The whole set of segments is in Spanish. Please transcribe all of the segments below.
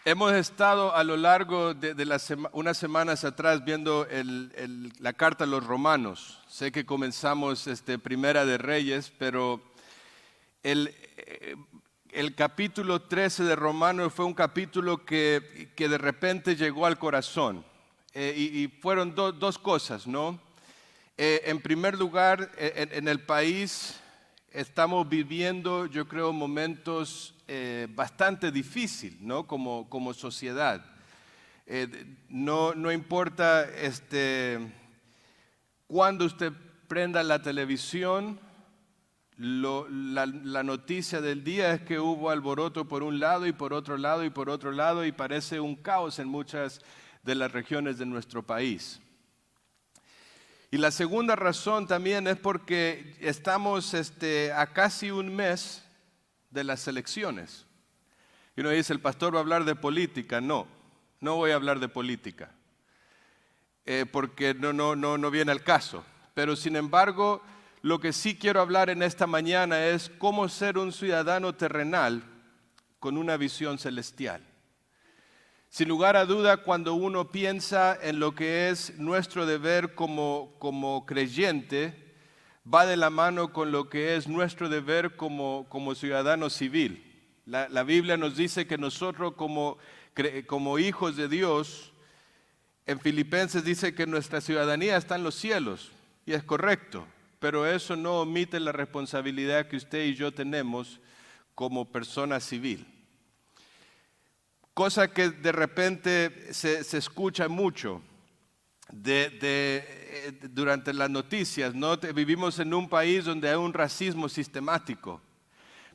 Hemos estado a lo largo de unas semanas atrás viendo la carta a los Romanos. Sé que comenzamos Primera de Reyes, pero el, el capítulo 13 de Romanos fue un capítulo que de repente llegó al corazón. Y fueron dos cosas, ¿no? En primer lugar, en el país estamos viviendo, yo creo, momentos bastante difíciles, ¿no? Como sociedad. No importa cuando usted prenda la televisión, la noticia del día es que hubo alboroto por un lado y por otro lado y por otro lado, y parece un caos en muchas de las regiones de nuestro país. Y la segunda razón también es porque estamos a casi un mes de las elecciones. Y uno dice, el pastor va a hablar de política. No voy a hablar de política, porque no viene al caso. Pero sin embargo, lo que sí quiero hablar en esta mañana es cómo ser un ciudadano terrenal con una visión celestial. Sin lugar a duda, cuando uno piensa en lo que es nuestro deber como creyente, va de la mano con lo que es nuestro deber como ciudadano civil. La Biblia nos dice que nosotros como hijos de Dios, en Filipenses dice que nuestra ciudadanía está en los cielos, y es correcto, pero eso no omite la responsabilidad que usted y yo tenemos como persona civil. Cosa que de repente se escucha mucho durante las noticias, ¿no? Vivimos en un país donde hay un racismo sistemático.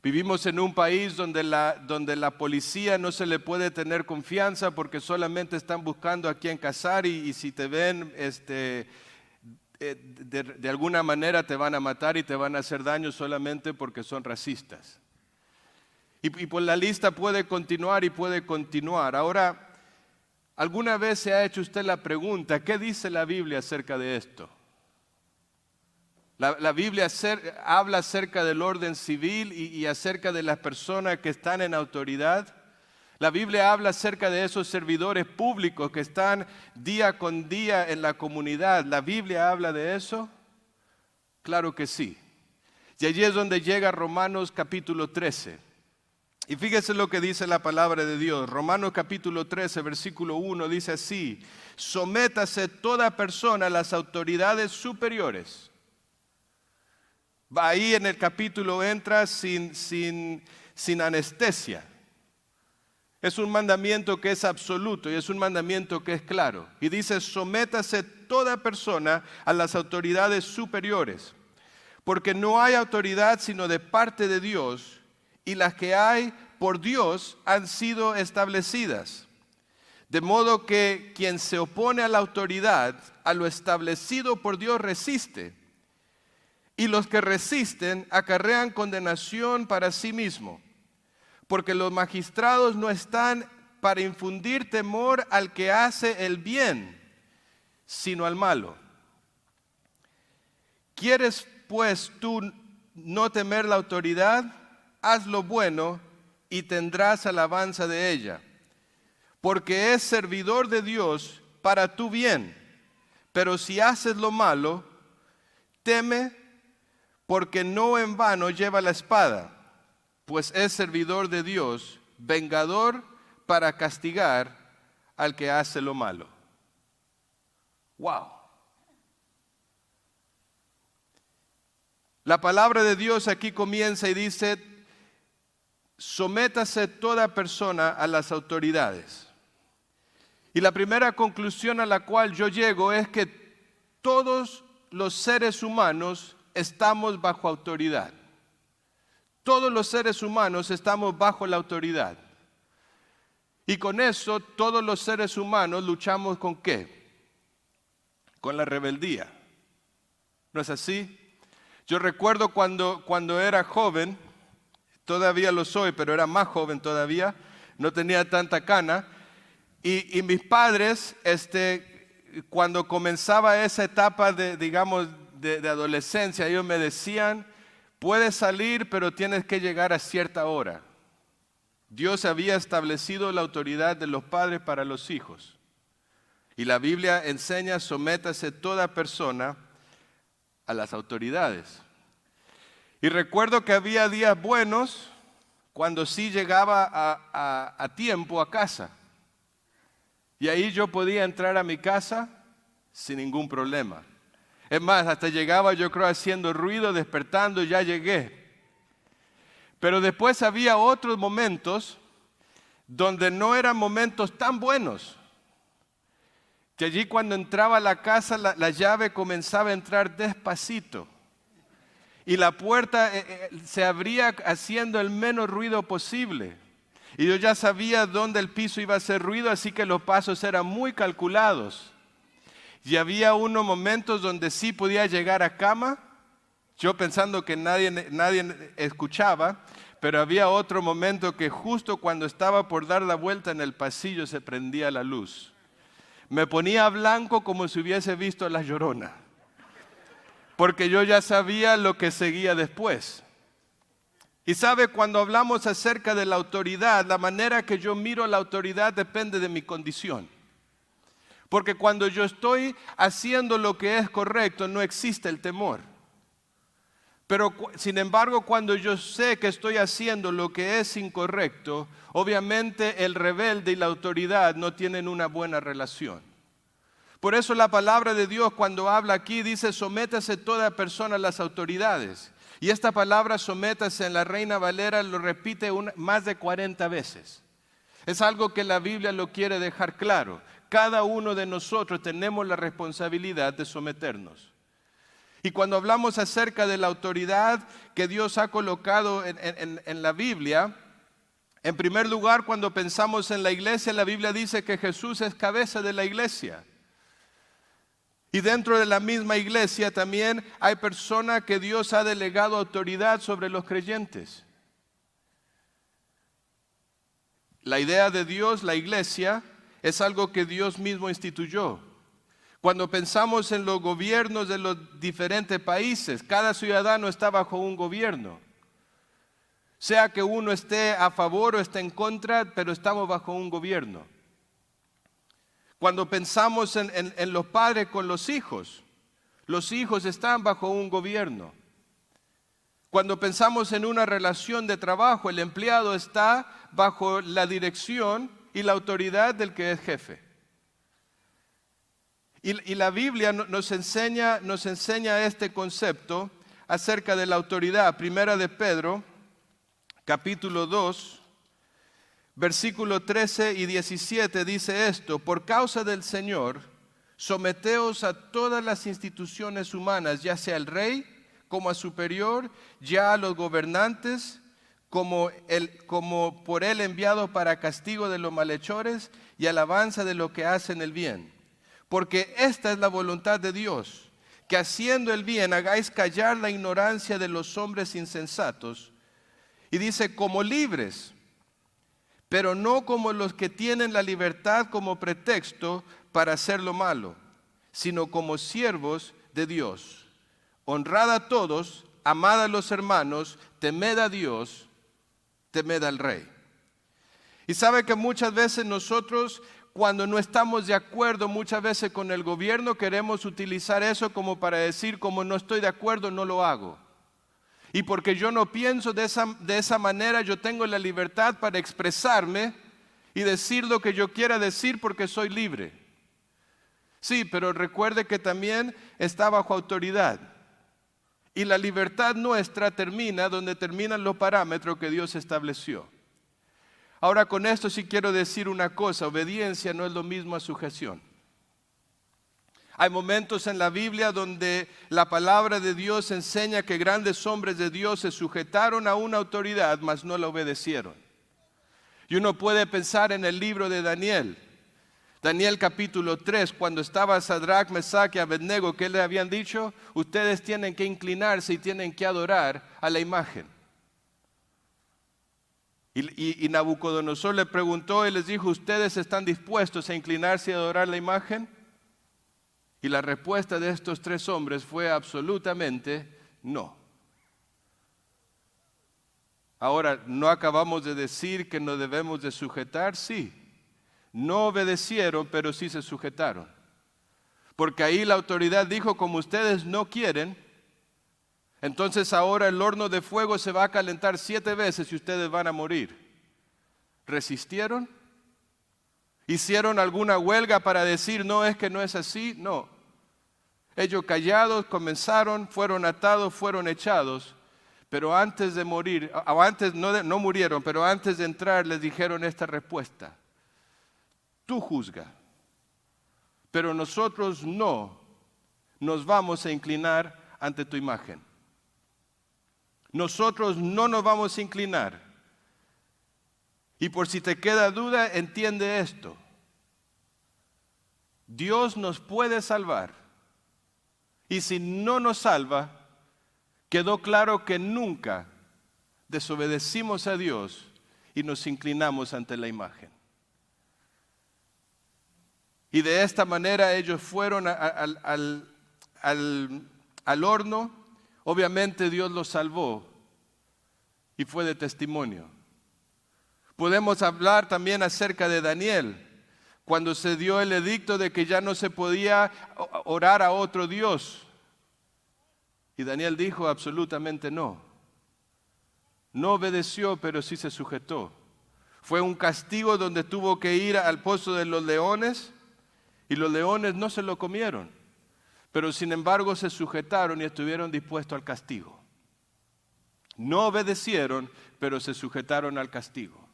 Vivimos en un país donde la policía no se le puede tener confianza porque solamente están buscando a quién cazar y si te ven de alguna manera te van a matar y te van a hacer daño solamente porque son racistas. Y pues la lista puede continuar y puede continuar. Ahora, ¿alguna vez se ha hecho usted la pregunta, qué dice la Biblia acerca de esto? La Biblia habla acerca del orden civil y acerca de las personas que están en autoridad. La Biblia habla acerca de esos servidores públicos que están día con día en la comunidad. ¿La Biblia habla de eso? Claro que sí. Y allí es donde llega Romanos capítulo 13. Y fíjese lo que dice la palabra de Dios. Romanos capítulo 13, versículo 1 dice así: sométase toda persona a las autoridades superiores. Ahí en el capítulo entra sin anestesia. Es un mandamiento que es absoluto y es un mandamiento que es claro. Y dice, sométase toda persona a las autoridades superiores, porque no hay autoridad sino de parte de Dios, y las que hay por Dios han sido establecidas. De modo que quien se opone a la autoridad, a lo establecido por Dios resiste. Y los que resisten acarrean condenación para sí mismo. Porque los magistrados no están para infundir temor al que hace el bien, sino al malo. ¿Quieres pues tú no temer la autoridad? Haz lo bueno y tendrás alabanza de ella, porque es servidor de Dios para tu bien. Pero si haces lo malo, teme, porque no en vano lleva la espada, pues es servidor de Dios, vengador para castigar al que hace lo malo. ¡Wow! La palabra de Dios aquí comienza y dice, sométase toda persona a las autoridades. Y la primera conclusión a la cual yo llego es que todos los seres humanos estamos bajo autoridad. Todos los seres humanos estamos bajo la autoridad. Y con eso todos los seres humanos luchamos ¿con qué? Con la rebeldía. ¿No es así? Yo recuerdo cuando era joven, todavía lo soy, pero era más joven todavía, no tenía tanta cana, y mis padres, cuando comenzaba esa etapa de adolescencia, ellos me decían, puedes salir, pero tienes que llegar a cierta hora. Dios había establecido la autoridad de los padres para los hijos. Y la Biblia enseña, sométase toda persona a las autoridades. Y recuerdo que había días buenos cuando sí llegaba a tiempo a casa. Y ahí yo podía entrar a mi casa sin ningún problema. Es más, hasta llegaba yo creo haciendo ruido, despertando, ya llegué. Pero después había otros momentos donde no eran momentos tan buenos. Que allí cuando entraba a la casa la llave comenzaba a entrar despacito. Y la puerta se abría haciendo el menos ruido posible. Y yo ya sabía dónde el piso iba a hacer ruido, así que los pasos eran muy calculados. Y había unos momentos donde sí podía llegar a cama, yo pensando que nadie escuchaba, pero había otro momento que justo cuando estaba por dar la vuelta en el pasillo se prendía la luz. Me ponía blanco como si hubiese visto a La Llorona, porque yo ya sabía lo que seguía después. Y sabe, cuando hablamos acerca de la autoridad, la manera que yo miro la autoridad depende de mi condición. Porque cuando yo estoy haciendo lo que es correcto, no existe el temor. Pero sin embargo, cuando yo sé que estoy haciendo lo que es incorrecto, obviamente el rebelde y la autoridad no tienen una buena relación. Por eso la palabra de Dios cuando habla aquí dice, sométase toda persona a las autoridades. Y esta palabra sométase en la Reina Valera lo repite más de 40 veces. Es algo que la Biblia lo quiere dejar claro. Cada uno de nosotros tenemos la responsabilidad de someternos. Y cuando hablamos acerca de la autoridad que Dios ha colocado en la Biblia, en primer lugar, cuando pensamos en la iglesia, la Biblia dice que Jesús es cabeza de la iglesia. Y dentro de la misma iglesia también hay personas que Dios ha delegado autoridad sobre los creyentes. La idea de Dios, la iglesia, es algo que Dios mismo instituyó. Cuando pensamos en los gobiernos de los diferentes países, cada ciudadano está bajo un gobierno. Sea que uno esté a favor o esté en contra, pero estamos bajo un gobierno. Cuando pensamos en los padres con los hijos están bajo un gobierno. Cuando pensamos en una relación de trabajo, el empleado está bajo la dirección y la autoridad del que es jefe. Y la Biblia nos enseña este concepto acerca de la autoridad. Primera de Pedro, capítulo 2, versículo 13 y 17 dice esto: por causa del Señor, someteos a todas las instituciones humanas, ya sea el rey como a superior, ya a los gobernantes, como por él enviado para castigo de los malhechores y alabanza de los que hacen el bien. Porque esta es la voluntad de Dios, que haciendo el bien hagáis callar la ignorancia de los hombres insensatos. Y dice, como libres, pero no como los que tienen la libertad como pretexto para hacer lo malo, sino como siervos de Dios. Honrad a todos, amad a los hermanos, temed a Dios, temed al Rey. Y sabe que muchas veces nosotros, cuando no estamos de acuerdo muchas veces con el gobierno, queremos utilizar eso como para decir, como no estoy de acuerdo, no lo hago. Y porque yo no pienso de esa manera, yo tengo la libertad para expresarme y decir lo que yo quiera decir porque soy libre. Sí, pero recuerde que también está bajo autoridad. Y la libertad nuestra termina donde terminan los parámetros que Dios estableció. Ahora, con esto sí quiero decir una cosa: obediencia no es lo mismo a sujeción. Hay momentos en la Biblia donde la palabra de Dios enseña que grandes hombres de Dios se sujetaron a una autoridad, mas no la obedecieron. Y uno puede pensar en el libro de Daniel. Daniel capítulo 3, cuando estaba Sadrach, Mesach y Abednego, ¿qué le habían dicho? Ustedes tienen que inclinarse y tienen que adorar a la imagen. Y Nabucodonosor le preguntó y les dijo, ¿ustedes están dispuestos a inclinarse y adorar la imagen? Y la respuesta de estos tres hombres fue absolutamente no. Ahora, ¿no acabamos de decir que no debemos de sujetar? Sí. No obedecieron, pero sí se sujetaron. Porque ahí la autoridad dijo, como ustedes no quieren, entonces ahora el horno de fuego se va a calentar 7 veces y ustedes van a morir. ¿Resistieron? ¿Hicieron alguna huelga para decir, no, es que no es así? No. Ellos callados comenzaron, fueron atados, fueron echados. Pero antes de morir, o antes no murieron, pero antes de entrar les dijeron esta respuesta. Tú juzga, pero nosotros no nos vamos a inclinar ante tu imagen. Nosotros no nos vamos a inclinar. Y por si te queda duda, entiende esto. Dios nos puede salvar. Y si no nos salva, quedó claro que nunca desobedecimos a Dios y nos inclinamos ante la imagen. Y de esta manera ellos fueron al horno. Obviamente Dios los salvó y fue de testimonio. Podemos hablar también acerca de Daniel, cuando se dio el edicto de que ya no se podía orar a otro Dios. Y Daniel dijo absolutamente no. No obedeció, pero sí se sujetó. Fue un castigo donde tuvo que ir al pozo de los leones y los leones no se lo comieron. Pero sin embargo se sujetaron y estuvieron dispuestos al castigo. No obedecieron, pero se sujetaron al castigo.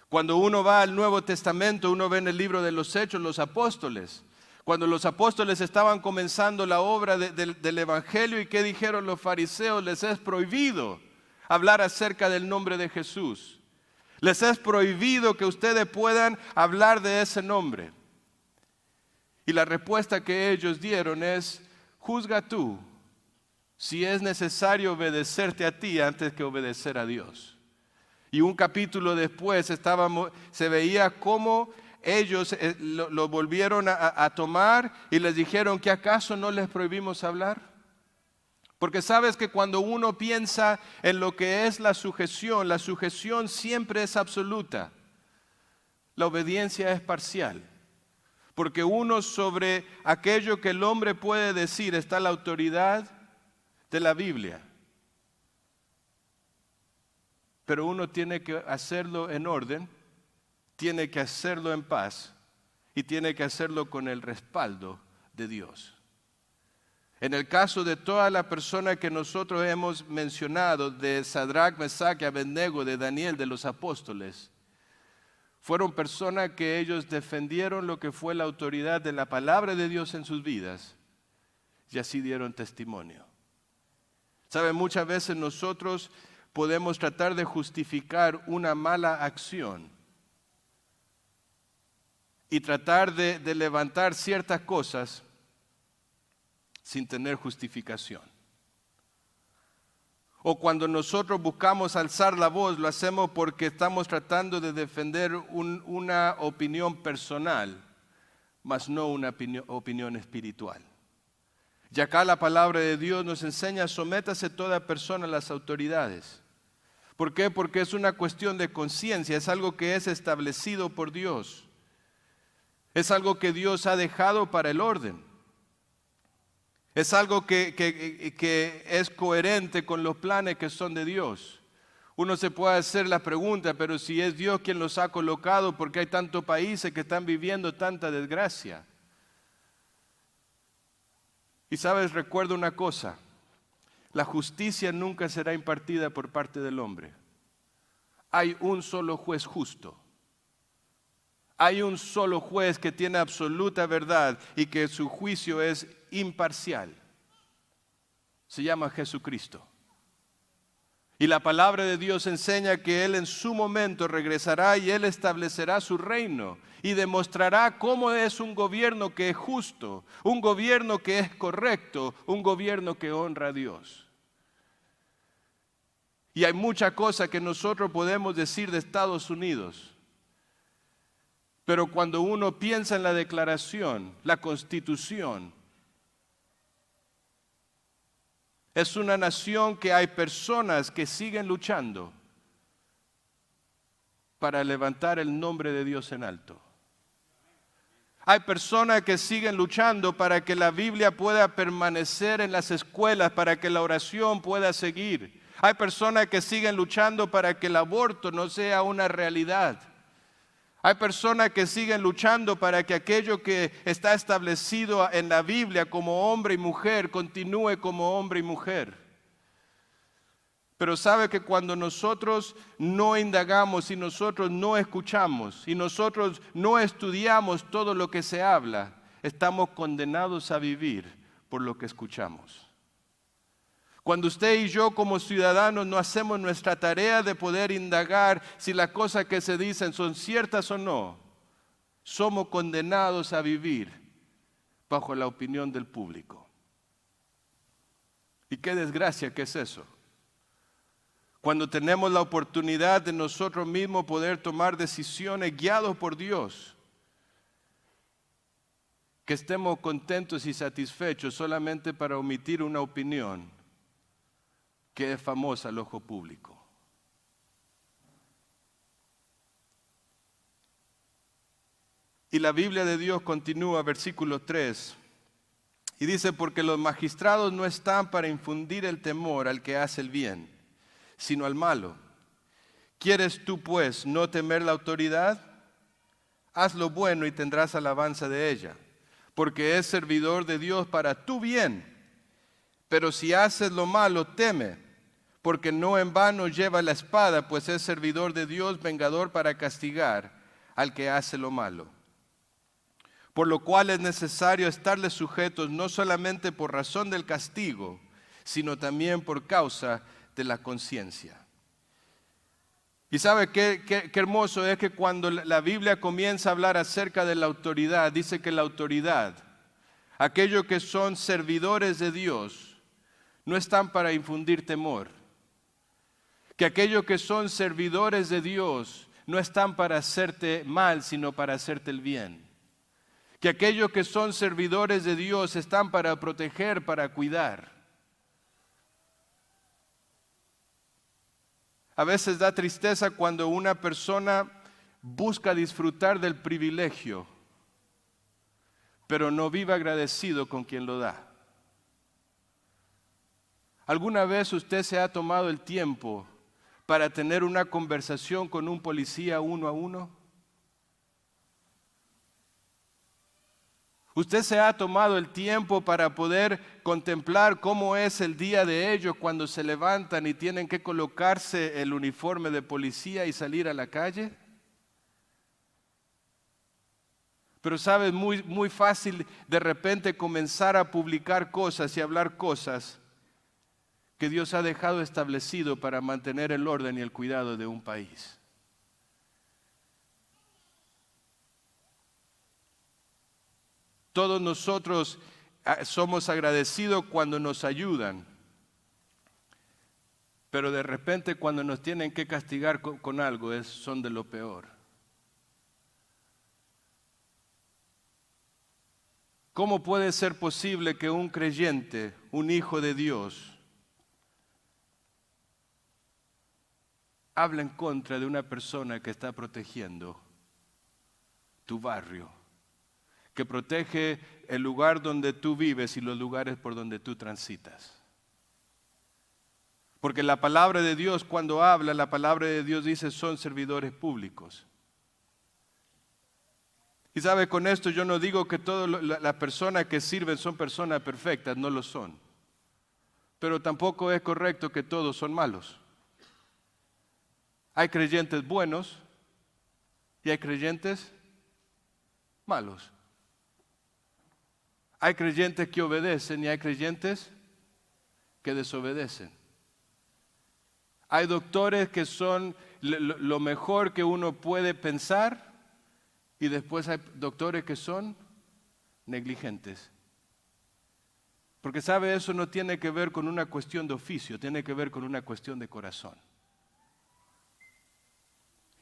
Cuando uno va al Nuevo Testamento, uno ve en el libro de los Hechos los apóstoles. Cuando los apóstoles estaban comenzando la obra del Evangelio, ¿y qué dijeron los fariseos? Les es prohibido hablar acerca del nombre de Jesús. Les es prohibido que ustedes puedan hablar de ese nombre. Y la respuesta que ellos dieron es, juzga tú si es necesario obedecerte a ti antes que obedecer a Dios. Y un capítulo después se veía cómo ellos lo volvieron a tomar y les dijeron que acaso no les prohibimos hablar. Porque sabes que cuando uno piensa en lo que es la sujeción siempre es absoluta. La obediencia es parcial. Porque uno sobre aquello que el hombre puede decir está la autoridad de la Biblia. Pero uno tiene que hacerlo en orden, tiene que hacerlo en paz y tiene que hacerlo con el respaldo de Dios. En el caso de toda la persona que nosotros hemos mencionado, de Sadrach, Mesach y Abednego, de Daniel, de los apóstoles, fueron personas que ellos defendieron lo que fue la autoridad de la palabra de Dios en sus vidas y así dieron testimonio. ¿Saben? Muchas veces nosotros podemos tratar de justificar una mala acción y tratar de levantar ciertas cosas sin tener justificación. O cuando nosotros buscamos alzar la voz, lo hacemos porque estamos tratando de defender una opinión personal, mas no una opinión espiritual. Y acá la palabra de Dios nos enseña, sométase toda persona a las autoridades. ¿Por qué? Porque es una cuestión de conciencia, es algo que es establecido por Dios. Es algo que Dios ha dejado para el orden. Es algo que es coherente con los planes que son de Dios. Uno se puede hacer la pregunta, pero si es Dios quien los ha colocado, ¿por qué hay tantos países que están viviendo tanta desgracia? Y sabes, recuerda una cosa, la justicia nunca será impartida por parte del hombre. Hay un solo juez justo. Hay un solo juez que tiene absoluta verdad y que su juicio es imparcial. Se llama Jesucristo. Y la palabra de Dios enseña que Él en su momento regresará y Él establecerá su reino y demostrará cómo es un gobierno que es justo, un gobierno que es correcto, un gobierno que honra a Dios. Y hay muchas cosas que nosotros podemos decir de Estados Unidos, pero cuando uno piensa en la declaración, la Constitución, es una nación que hay personas que siguen luchando para levantar el nombre de Dios en alto. Hay personas que siguen luchando para que la Biblia pueda permanecer en las escuelas, para que la oración pueda seguir. Hay personas que siguen luchando para que el aborto no sea una realidad. Hay personas que siguen luchando para que aquello que está establecido en la Biblia como hombre y mujer continúe como hombre y mujer. Pero sabe que cuando nosotros no indagamos y nosotros no escuchamos y nosotros no estudiamos todo lo que se habla, estamos condenados a vivir por lo que escuchamos. Cuando usted y yo como ciudadanos no hacemos nuestra tarea de poder indagar si las cosas que se dicen son ciertas o no, somos condenados a vivir bajo la opinión del público. Y qué desgracia que es eso. Cuando tenemos la oportunidad de nosotros mismos poder tomar decisiones guiados por Dios, que estemos contentos y satisfechos solamente para omitir una opinión que es famosa al ojo público. Y la Biblia de Dios continúa, versículo 3, y dice, porque los magistrados no están para infundir el temor al que hace el bien, sino al malo. ¿Quieres tú, pues, no temer la autoridad? Haz lo bueno y tendrás alabanza de ella, porque es servidor de Dios para tu bien. Pero si haces lo malo, teme, porque no en vano lleva la espada, pues es servidor de Dios, vengador para castigar al que hace lo malo. Por lo cual es necesario estarles sujetos no solamente por razón del castigo, sino también por causa de la conciencia. Y sabe qué hermoso es que cuando la Biblia comienza a hablar acerca de la autoridad, dice que la autoridad, aquellos que son servidores de Dios, no están para infundir temor. Que aquellos que son servidores de Dios no están para hacerte mal, sino para hacerte el bien. Que aquellos que son servidores de Dios están para proteger, para cuidar. A veces da tristeza cuando una persona busca disfrutar del privilegio, pero no vive agradecido con quien lo da. ¿Alguna vez usted se ha tomado el tiempo para tener una conversación con un policía uno a uno? ¿Usted se ha tomado el tiempo para poder contemplar cómo es el día de ellos cuando se levantan y tienen que colocarse el uniforme de policía y salir a la calle? Pero sabes, muy fácil de repente comenzar a publicar cosas y hablar cosas que Dios ha dejado establecido para mantener el orden y el cuidado de un país. Todos nosotros somos agradecidos cuando nos ayudan, pero de repente cuando nos tienen que castigar con algo son de lo peor. ¿Cómo puede ser posible que un creyente, un hijo de Dios, hable en contra de una persona que está protegiendo tu barrio, que protege el lugar donde tú vives y los lugares por donde tú transitas? Porque la palabra de Dios, cuando habla, la palabra de Dios dice son servidores públicos. Y sabe, con esto yo no digo que todas las personas que sirven son personas perfectas, no lo son. Pero tampoco es correcto que todos son malos. Hay creyentes buenos y hay creyentes malos. Hay creyentes que obedecen y hay creyentes que desobedecen. Hay doctores que son lo mejor que uno puede pensar y después hay doctores que son negligentes. Porque sabe, eso no tiene que ver con una cuestión de oficio, tiene que ver con una cuestión de corazón.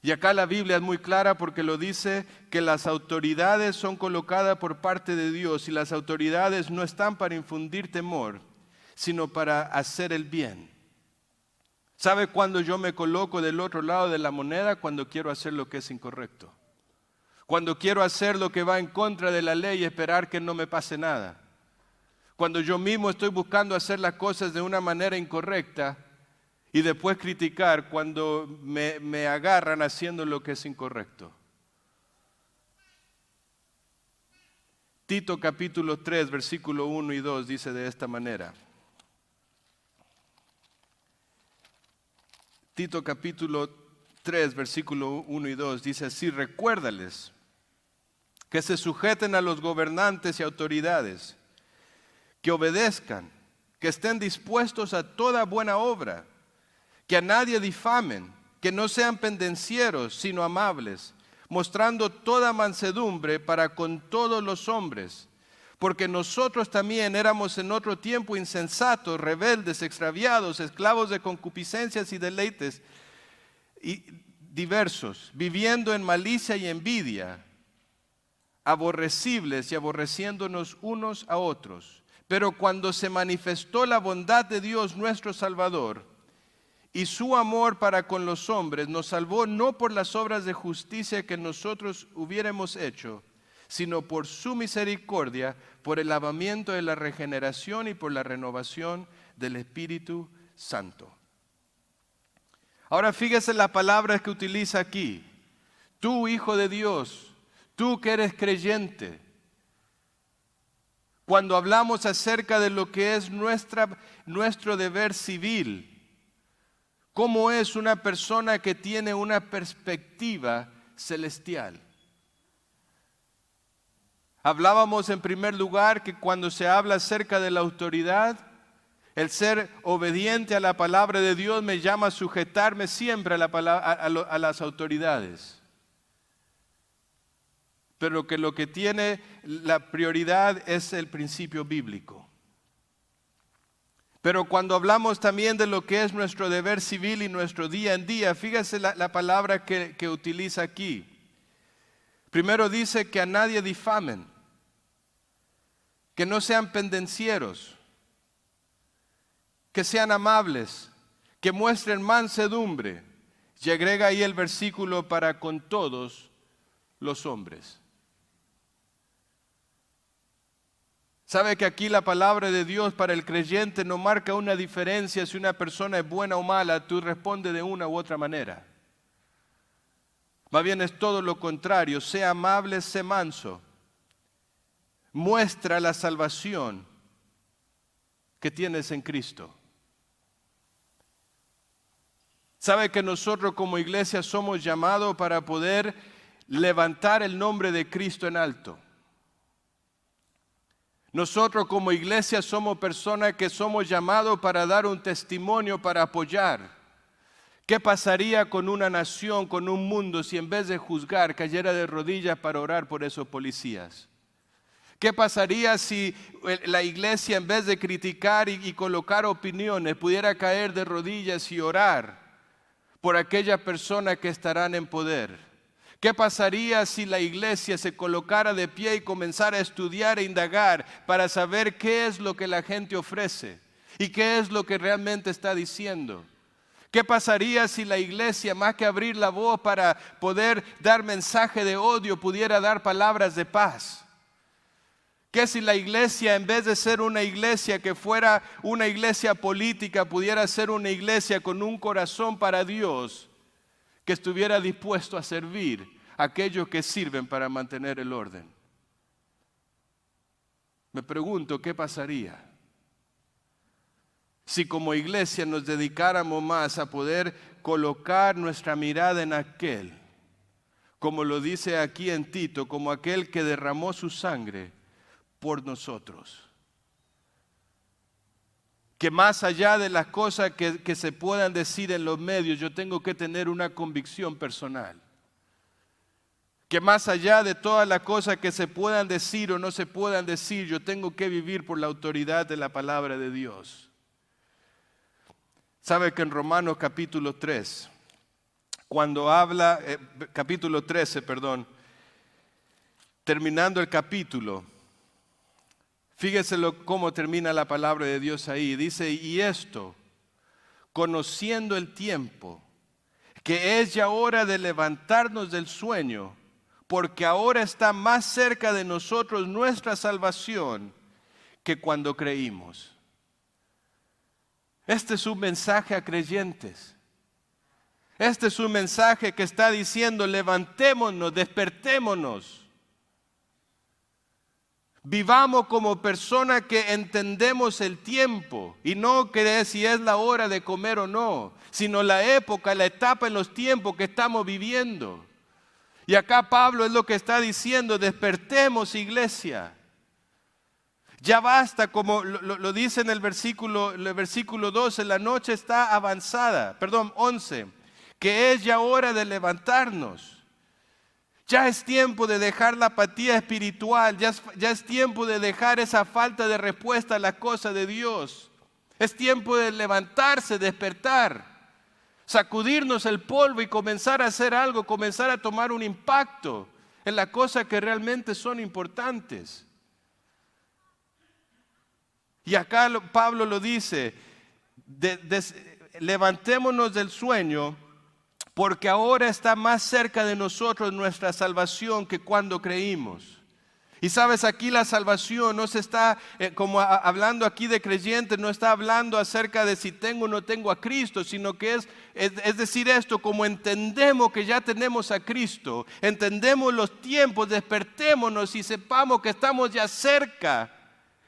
Y acá la Biblia es muy clara porque lo dice que las autoridades son colocadas por parte de Dios y las autoridades no están para infundir temor, sino para hacer el bien. ¿Sabe cuándo yo me coloco del otro lado de la moneda? Cuando quiero hacer lo que es incorrecto. Cuando quiero hacer lo que va en contra de la ley y esperar que no me pase nada. Cuando yo mismo estoy buscando hacer las cosas de una manera incorrecta y después criticar cuando me agarran haciendo lo que es incorrecto. Tito capítulo 3, versículo 1 y 2 dice de esta manera. Tito capítulo 3, versículo 1 y 2 dice así: recuérdales que se sujeten a los gobernantes y autoridades, que obedezcan, que estén dispuestos a toda buena obra, que a nadie difamen, que no sean pendencieros, sino amables, mostrando toda mansedumbre para con todos los hombres, porque nosotros también éramos en otro tiempo insensatos, rebeldes, extraviados, esclavos de concupiscencias y deleites y diversos, viviendo en malicia y envidia, aborrecibles y aborreciéndonos unos a otros. Pero cuando se manifestó la bondad de Dios nuestro Salvador y su amor para con los hombres, nos salvó no por las obras de justicia que nosotros hubiéramos hecho, sino por su misericordia, por el lavamiento de la regeneración y por la renovación del Espíritu Santo. Ahora fíjese las palabras que utiliza aquí. Tú, hijo de Dios, tú que eres creyente. Cuando hablamos acerca de lo que es nuestro deber civil, ¿cómo es una persona que tiene una perspectiva celestial? Hablábamos en primer lugar que cuando se habla acerca de la autoridad, el ser obediente a la palabra de Dios me llama a sujetarme siempre a las autoridades. Pero que lo que tiene la prioridad es el principio bíblico. Pero cuando hablamos también de lo que es nuestro deber civil y nuestro día en día, fíjese la palabra que utiliza aquí. Primero dice que a nadie difamen, que no sean pendencieros, que sean amables, que muestren mansedumbre. Y agrega ahí el versículo para con todos los hombres. ¿Sabe que aquí la palabra de Dios para el creyente no marca una diferencia si una persona es buena o mala? Tú respondes de una u otra manera. Más bien es todo lo contrario. Sea amable, sé manso. Muestra la salvación que tienes en Cristo. ¿Sabe que nosotros como iglesia somos llamados para poder levantar el nombre de Cristo en alto? Nosotros como iglesia somos personas que somos llamados para dar un testimonio, para apoyar. ¿Qué pasaría con una nación, con un mundo, si en vez de juzgar cayera de rodillas para orar por esos policías? ¿Qué pasaría si la iglesia en vez de criticar y colocar opiniones pudiera caer de rodillas y orar por aquellas personas que estarán en poder? ¿Qué pasaría si la iglesia se colocara de pie y comenzara a estudiar e indagar para saber qué es lo que la gente ofrece y qué es lo que realmente está diciendo? ¿Qué pasaría si la iglesia, más que abrir la voz para poder dar mensaje de odio, pudiera dar palabras de paz? ¿Qué si la iglesia, en vez de ser una iglesia que fuera una iglesia política, pudiera ser una iglesia con un corazón para Dios, que estuviera dispuesto a servir a aquellos que sirven para mantener el orden? Me pregunto, ¿qué pasaría si como iglesia nos dedicáramos más a poder colocar nuestra mirada en aquel, como lo dice aquí en Tito, como aquel que derramó su sangre por nosotros? Que más allá de las cosas que se puedan decir en los medios, yo tengo que tener una convicción personal. Que más allá de todas las cosas que se puedan decir o no se puedan decir, yo tengo que vivir por la autoridad de la palabra de Dios. ¿Sabe que en Romanos capítulo 3, cuando habla, capítulo 13, terminando el capítulo, fíjese cómo termina la palabra de Dios ahí. Dice, y esto, conociendo el tiempo, que es ya hora de levantarnos del sueño, porque ahora está más cerca de nosotros nuestra salvación que cuando creímos. Este es un mensaje a creyentes. Este es un mensaje que está diciendo: levantémonos, despertémonos. Vivamos como personas que entendemos el tiempo y no que si es la hora de comer o no, sino la época, la etapa en los tiempos que estamos viviendo. Y acá Pablo es lo que está diciendo: despertemos, iglesia. Ya basta, como lo dice en el versículo 12, la noche está avanzada, 11, que es ya hora de levantarnos. Ya es tiempo de dejar la apatía espiritual, ya es tiempo de dejar esa falta de respuesta a las cosas de Dios. Es tiempo de levantarse, despertar, sacudirnos el polvo y comenzar a hacer algo, comenzar a tomar un impacto en las cosas que realmente son importantes. Y acá Pablo lo dice: levantémonos del sueño, porque ahora está más cerca de nosotros nuestra salvación que cuando creímos. Y sabes, aquí la salvación no se está, como hablando aquí de creyentes, no está hablando acerca de si tengo o no tengo a Cristo, sino que es decir esto, como entendemos que ya tenemos a Cristo, entendemos los tiempos, despertémonos y sepamos que estamos ya cerca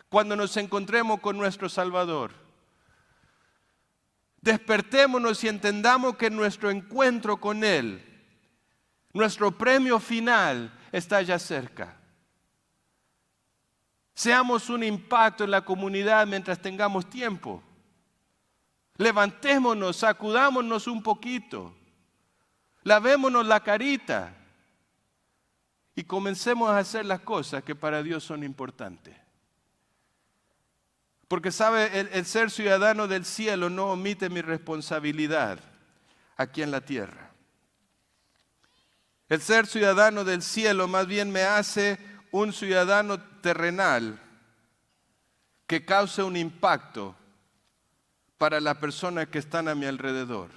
cuando nos encontremos con nuestro Salvador. Despertémonos y entendamos que nuestro encuentro con Él, nuestro premio final, está ya cerca. Seamos un impacto en la comunidad mientras tengamos tiempo. Levantémonos, sacudámonos un poquito, lavémonos la carita y comencemos a hacer las cosas que para Dios son importantes. Porque sabe, el ser ciudadano del cielo no omite mi responsabilidad aquí en la tierra. El ser ciudadano del cielo más bien me hace un ciudadano terrenal que cause un impacto para las personas que están a mi alrededor.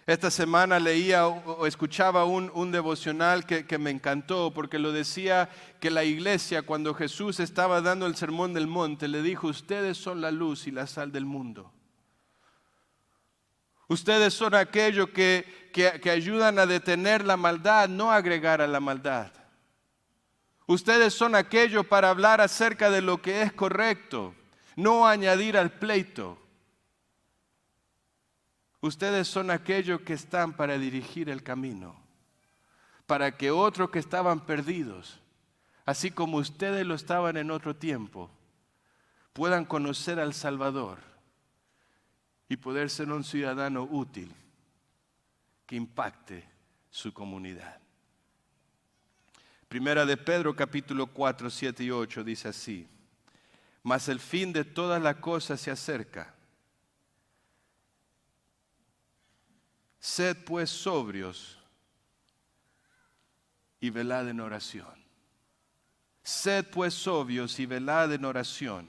Esta semana leía o escuchaba un devocional que me encantó, porque lo decía que la iglesia, cuando Jesús estaba dando el sermón del monte, le dijo: ustedes son la luz y la sal del mundo. Ustedes son aquellos que ayudan a detener la maldad, no a agregar a la maldad. Ustedes son aquellos para hablar acerca de lo que es correcto, no añadir al pleito. Ustedes son aquellos que están para dirigir el camino, para que otros que estaban perdidos, así como ustedes lo estaban en otro tiempo, puedan conocer al Salvador y poder ser un ciudadano útil que impacte su comunidad. Primera de Pedro capítulo 4, 7 y 8 dice así: mas el fin de todas las cosas se acerca. Sed pues sobrios y velad en oración. Sed pues sobrios y velad en oración,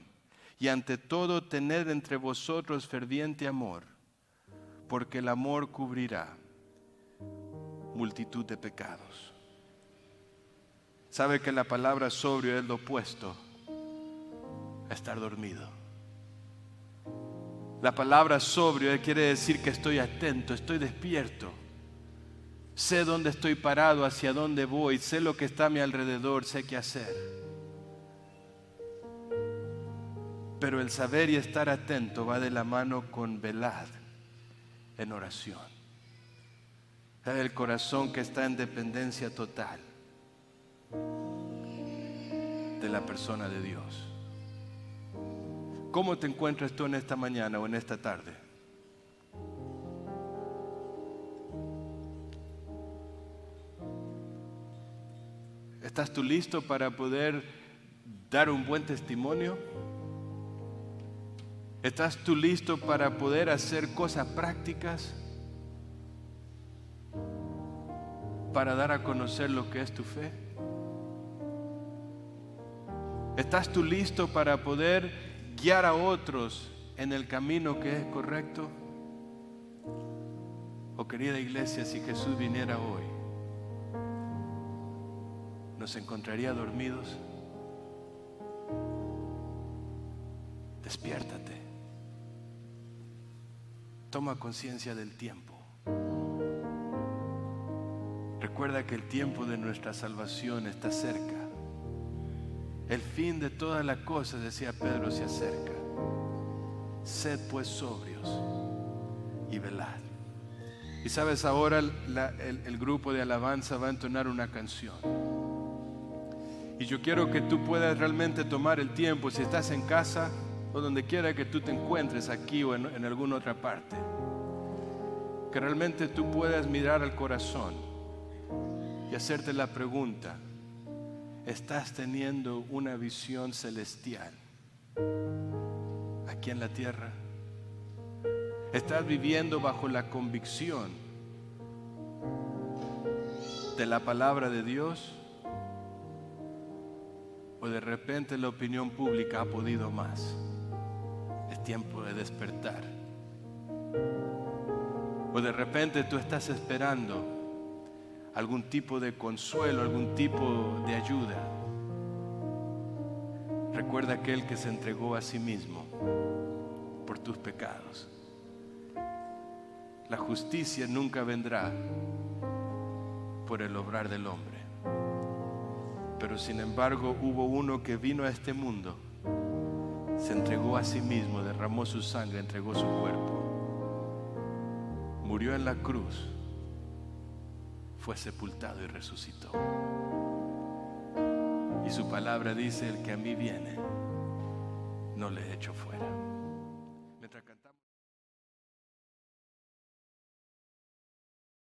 y ante todo tened entre vosotros ferviente amor, porque el amor cubrirá multitud de pecados. ¿Sabe que la palabra sobrio es lo opuesto a estar dormido? La palabra sobrio quiere decir que estoy atento, estoy despierto. Sé dónde estoy parado, hacia dónde voy, sé lo que está a mi alrededor, sé qué hacer. Pero el saber y estar atento va de la mano con velad en oración. Es el corazón que está en dependencia total de la persona de Dios. ¿Cómo te encuentras tú en esta mañana o en esta tarde? ¿Estás tú listo para poder dar un buen testimonio? ¿Estás tú listo para poder hacer cosas prácticas para dar a conocer lo que es tu fe? ¿Estás tú listo para poder guiar a otros en el camino que es correcto? querida iglesia, si Jesús viniera hoy, ¿nos encontraría dormidos? Despiértate. Toma conciencia del tiempo. Recuerda que el tiempo de nuestra salvación está cerca. El fin de todas las cosas, decía Pedro, se acerca. Sed pues sobrios y velad. Y sabes, ahora el grupo de alabanza va a entonar una canción. Y yo quiero que tú puedas realmente tomar el tiempo, si estás en casa o donde quiera que tú te encuentres, aquí o en alguna otra parte, que realmente tú puedas mirar al corazón y hacerte la pregunta: ¿estás teniendo una visión celestial aquí en la tierra? ¿Estás viviendo bajo la convicción de la palabra de Dios? ¿O de repente la opinión pública ha podido más? Es tiempo de despertar. ¿O de repente tú estás esperando algún tipo de consuelo, algún tipo de ayuda? Recuerda aquel que se entregó a sí mismo por tus pecados. La justicia nunca vendrá por el obrar del hombre. Pero sin embargo hubo uno que vino a este mundo, se entregó a sí mismo, derramó su sangre, entregó su cuerpo, murió en la cruz, fue sepultado y resucitó. Y su palabra dice: el que a mí viene, no le echo fuera.